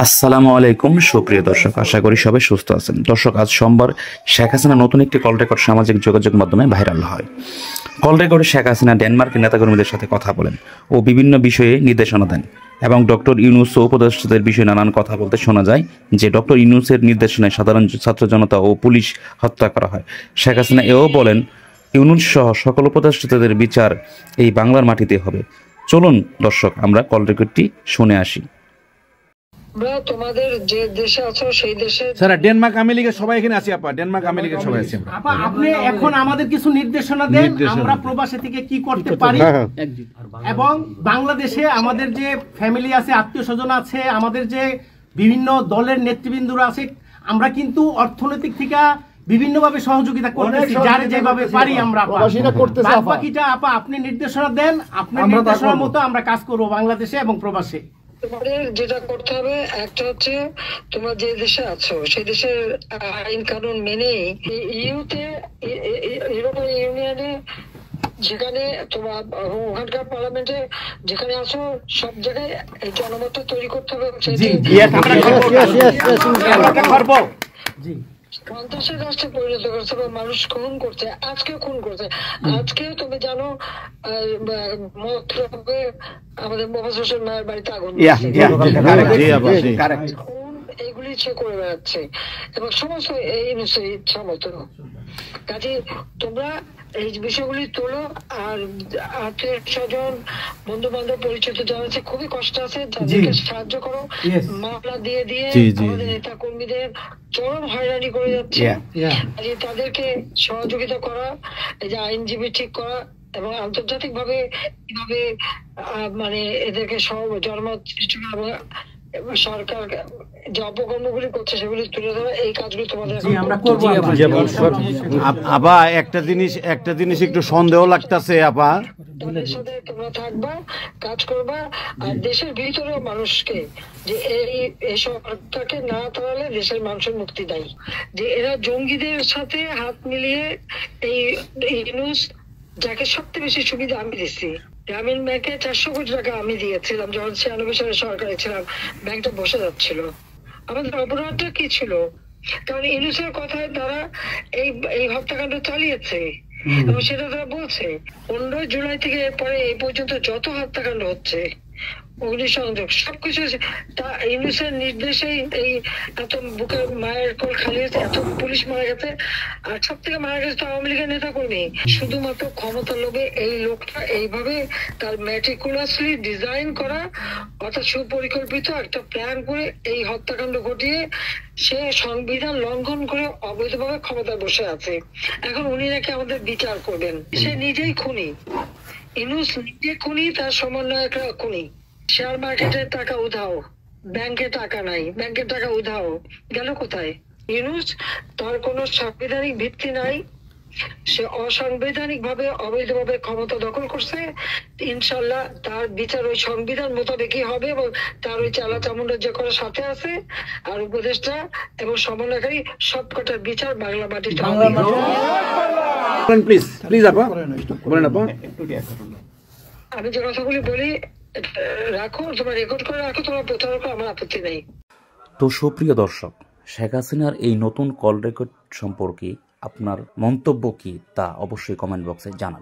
আসসালামু আলাইকুম সুপ্রিয় দর্শক, আশা করি সবাই সুস্থ আছেন। দর্শক, আজ সোমবার শেখ হাসিনা নতুন একটি কল রেকর্ড সামাজিক যোগাযোগ মাধ্যমে ভাইরাল হয়। কল রেকর্ডে শেখ হাসিনা ডেনমার্কের নেতাকর্মীদের সাথে কথা বলেন ও বিভিন্ন বিষয়ে নির্দেশনা দেন এবং ডক্টর ইউনূস ও উপদেষ্টাদের বিষয়ে নানান কথা বলতে শোনা যায় যে ডক্টর ইউনূসের নির্দেশনায় সাধারণ ছাত্র জনতা ও পুলিশ হত্যা করা হয়। শেখ হাসিনা এও বলেন ইউনূস সহ সকল উপদেষ্টাদের বিচার এই বাংলার মাটিতে হবে। চলুন দর্শক, আমরা কল রেকর্ডটি শুনে আসি। তোমাদের যে দেশে আছো সেই দেশে স্যার ডেনমার্ক আমেরিকা সবাই এখানে আছি আপা, ডেনমার্ক আমেরিকা সবাই আছি আমরা। আপা আপনি এখন আমাদের কিছু নির্দেশনা দেন, আমরা প্রবাসী থেকে কি করতে পারি এবং বাংলাদেশে আমাদের যে ফ্যামিলি আছে, আত্মীয় স্বজন আছে, আমাদের যে বিভিন্ন দলের নেতৃবৃন্দরা আছে, আমরা কিন্তু অর্থনৈতিক থেকে বিভিন্নভাবে সহযোগিতা করতেছি, যার যেভাবে পারি আমরা। বাকিটা আপা আপনি নির্দেশনা দেন, আপনার নির্দেশনার মতো আমরা কাজ করব বাংলাদেশে এবং প্রবাসে। তোমাদের যেটা করতে হবে, একটা হচ্ছে তোমরা যে দেশে আছো সেই দেশের আইন কানুন মেনে ইউরোপিয়ান ইউনিয়নে যেখানে তোমার ওখানকার পার্লামেন্টে যেখানে আছো সব জায়গায় এই জনমতটা তৈরি করতে হবে। সন্ত্রাসের রাষ্ট্রে পরিণত করছে বা মানুষ খুন করছে, আজকে খুন করছে। আজকে তুমি জানো আমাদের মোফাজ্জল হোসেন মায়ের বাড়িতে আগুন, এইগুলি সে করে বেড়াচ্ছে এবং সমস্ত এই ইচ্ছা মতো। কাজে তোমরা এই বিষয়গুলি তোলো, আর আত্মীয় স্বজন বন্ধু বান্ধব পরিচিত যারা আছে খুবই কষ্ট আছে, তাদেরকে সাহায্য করো। মামলা দিয়ে দিয়ে আমাদের নেতা কর্মীদের চরম হয়রানি করে যাচ্ছে, তাদেরকে সহযোগিতা করা, এই যে আইনজীবী ঠিক করা এবং আন্তর্জাতিক ভাবে কিভাবে মানে এদেরকে সব জনমত সরকার যে অপকর্মগুলি করছে সেগুলি তুলে ধরা, এই কাজগুলি তোমাদের আমরা করব। আপা একটা জিনিস একটু সন্দেহ লাগতেছে আপা, দলের সাথে তোমরা থাকবা, কাজ করবা, আর দেশের ভিতরেও মানুষকে যে এই সরকারকে না তাড়ালে দেশের মানুষের মুক্তি দেয়, যে এরা জঙ্গিদের সাথে হাত মিলিয়ে এই ইউনূস যাকে সবচেয়ে বেশি সুবিধা আমি দিচ্ছি, গ্রামীণ ব্যাংকে 400 কোটি টাকা আমি দিয়েছিলাম যখন 96 সালে সরকারে ছিলাম, ব্যাংকটা বসে যাচ্ছিল। আমাদের অপরাধটা কি ছিল? কারণ ইউনূসের কথায় তারা এই হত্যাকাণ্ড চালিয়েছে এবং সেটা তারা বলছে। 15 জুলাই থেকে এরপরে এই পর্যন্ত যত হত্যাকাণ্ড হচ্ছে, অগ্নিসংযোগ, সবকিছু ইউনূসের নির্দেশেই এই এত বুকের মায়ের কোল খালি হয়েছে, এত পুলিশ মারা গেছে, আর সব থেকে মারা গেছে তো আওয়ামী লীগের নেতা কর্মী। শুধুমাত্র ক্ষমতার লোভে এই লোকটা এইভাবে তার ম্যাটিকুলাসলি ডিজাইন করা অর্থাৎ সুপরিকল্পিত একটা প্ল্যান করে এই হত্যাকাণ্ড ঘটিয়ে সে সংবিধান লঙ্ঘন করে অবৈধভাবে ক্ষমতায় বসে আছে। এখন উনি নাকি আমাদের বিচার করবেন, সে নিজেই খুনি। ইউনূস নিজে খুনি, তার সমন্বয়করা খুনি। শেয়ার মার্কেটের টাকা উধাও, ব্যাংকে টাকা নাই, ব্যাংকের টাকা উধাও, গেল কোথায়? ইউনূস তার কোনো সাংবিধানিক ভিত্তি নাই, সে অসাংবিধানিক ভাবে অবৈধভাবে ক্ষমতা দখল করছে। ইনশাল্লাহ তার বিচার ওই সংবিধান মোতাবেকই হবে এবং তার ওই চালা চামুন্ডার যে করার সাথে আছে আর উপদেষ্টা এবং সমন্বয়কারী সবকটার বিচার বাংলা মাটিতে হবে। প্লিজ প্লিজ আপা বলেন আপা। আমি যে কথাগুলি বলি রাখো, তোমরা রেকর্ড করে রাখো, তোমরা প্রচার করো, আমার আপত্তি নেই। তো সুপ্রিয় দর্শক, শেখ হাসিনার এই নতুন কল রেকর্ড সম্পর্কে আপনার মন্তব্য কি তা অবশ্যই কমেন্ট বক্সে জানাবেন।